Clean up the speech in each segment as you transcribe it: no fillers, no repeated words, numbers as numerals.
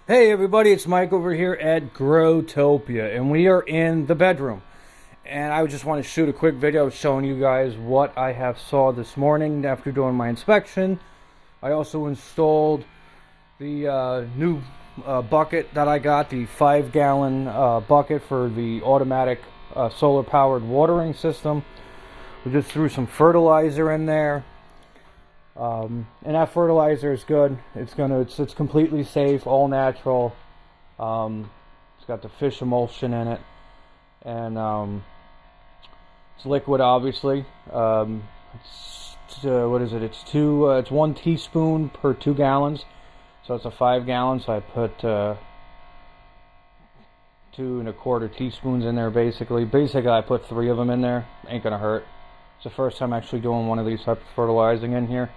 Hey everybody, it's Mike over here at Growtopia, and we are in the bedroom. And I just want to shoot a quick video showing you guys what I have saw this morning after doing my inspection. I also installed the new bucket that I got, the 5-gallon bucket for the automatic solar-powered watering system. We just threw some fertilizer in there. And that fertilizer is good. It's completely safe, all natural. It's got the fish emulsion in it, and it's liquid, obviously. What is it? It's 1 teaspoon per 2 gallons, so it's a 5 gallons. So I put 2 1/4 teaspoons in there. Basically, I put 3 of them in there. Ain't gonna hurt. It's the first time actually doing one of these type of fertilizing in here.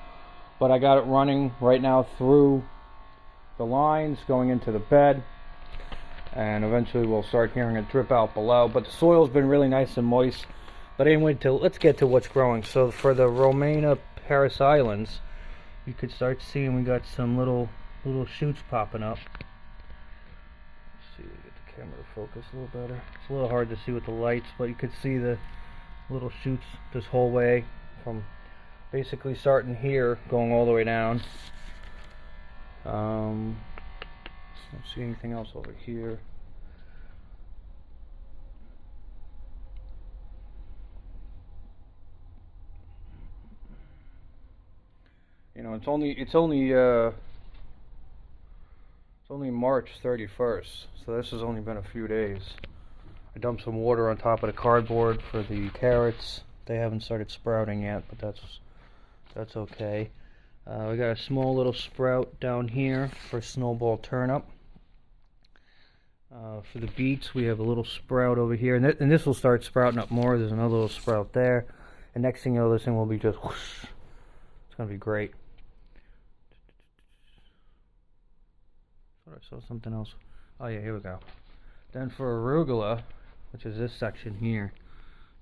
But I got it running right now through the lines going into the bed, and eventually we'll start hearing it drip out below. But the soil's been really nice and moist. But anyway, let's get to what's growing. So for the Romania Paris Islands, you could start seeing we got some little shoots popping up. Let's see, get the camera to focus a little better. It's a little hard to see with the lights, but you could see the little shoots this whole way from basically starting here, going all the way down. Don't see anything else over here. You know, it's only March 31st, so this has only been a few days. I dumped some water on top of the cardboard for the carrots. They haven't started sprouting yet, but that's okay. We got a small little sprout down here for snowball turnip. For the beets, we have a little sprout over here, and this will start sprouting up more. There's another little sprout there, and next thing you know, this thing will be just whoosh. It's gonna be great. I thought I saw something else. Oh yeah, here we go. Then for arugula, which is this section here,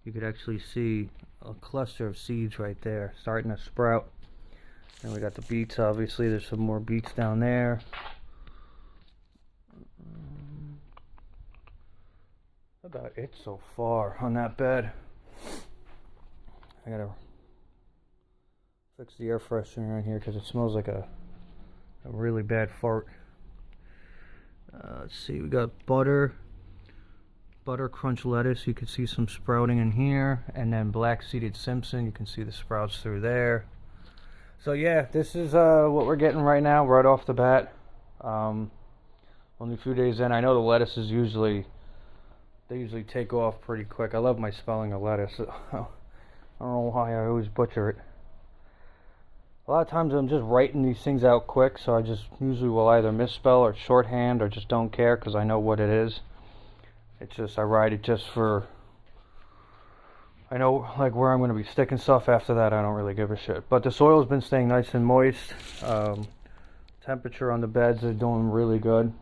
you could actually see a cluster of seeds right there starting to sprout. And we got the beets, obviously. There's some more beets down there. About it so far on that bed. I gotta fix the air freshener around here because it smells like a really bad fart. Let's see, we got butter crunch lettuce. You can see some sprouting in here, and then black seeded Simpson. You can see the sprouts through there. So yeah, this is what we're getting right now, right off the bat. Only a few days in. I know the lettuces usually take off pretty quick. I love my spelling of lettuce. I don't know why I always butcher it. A lot of times I'm just writing these things out quick, so I just usually will either misspell or shorthand or just don't care because I know what it is. It's just I write it just for, I know like where I'm going to be sticking stuff. After that I don't really give a shit. But the soil's been staying nice and moist. Temperature on the beds is doing really good.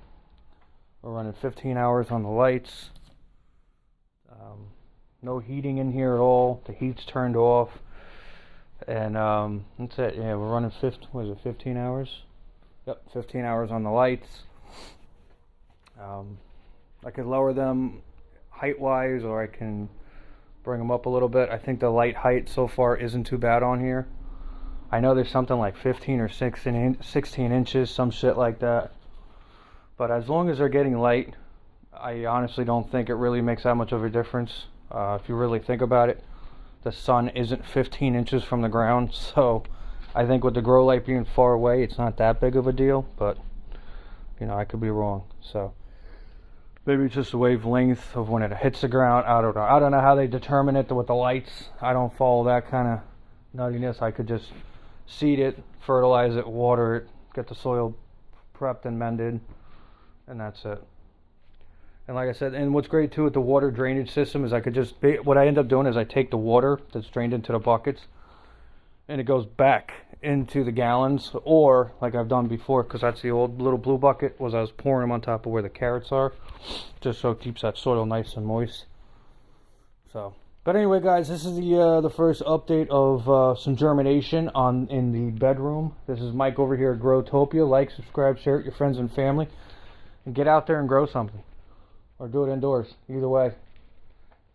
We're running 15 hours on the lights. No heating in here at all. The heat's turned off. And that's it. Yeah, we're running 15 hours? Yep, 15 hours on the lights. I could lower them height-wise, or I can bring them up a little bit. I think the light height so far isn't too bad on here. I know there's something like 15 or 16 inches, some shit like that. But as long as they're getting light, I honestly don't think it really makes that much of a difference. If you really think about it, the sun isn't 15 inches from the ground, so I think with the grow light being far away, it's not that big of a deal, but you know, I could be wrong. So maybe it's just the wavelength of when it hits the ground. I don't know. I don't know how they determine it with the lights. I don't follow that kind of nuttiness. I could just seed it, fertilize it, water it, get the soil prepped and mended, and that's it. And like I said, and what's great too with the water drainage system is I could just, what I end up doing is I take the water that's drained into the buckets and it goes back into the gallons, or like I've done before, because that's the old little blue bucket, was I was pouring them on top of where the carrots are, just so it keeps that soil nice and moist. So, but anyway guys, this is the first update of some germination in the bedroom. This is Mike over here at Growtopia. Like, subscribe, share it with your friends and family. and get out there and grow something, or do it indoors. Either way,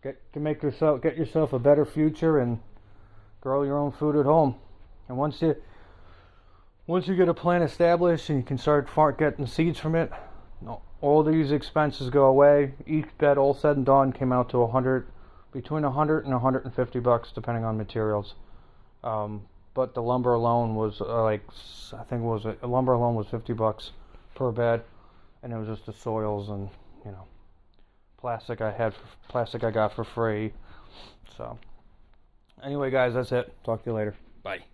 get yourself a better future and grow your own food at home. And once you get a plan established and you can start getting seeds from it, all these expenses go away. Each bed, all said and done, came out to between $100 and $150 depending on materials. But the lumber alone was lumber alone was $50 per bed, and it was just the soils and plastic I got for free. So anyway, guys, that's it. Talk to you later. Bye.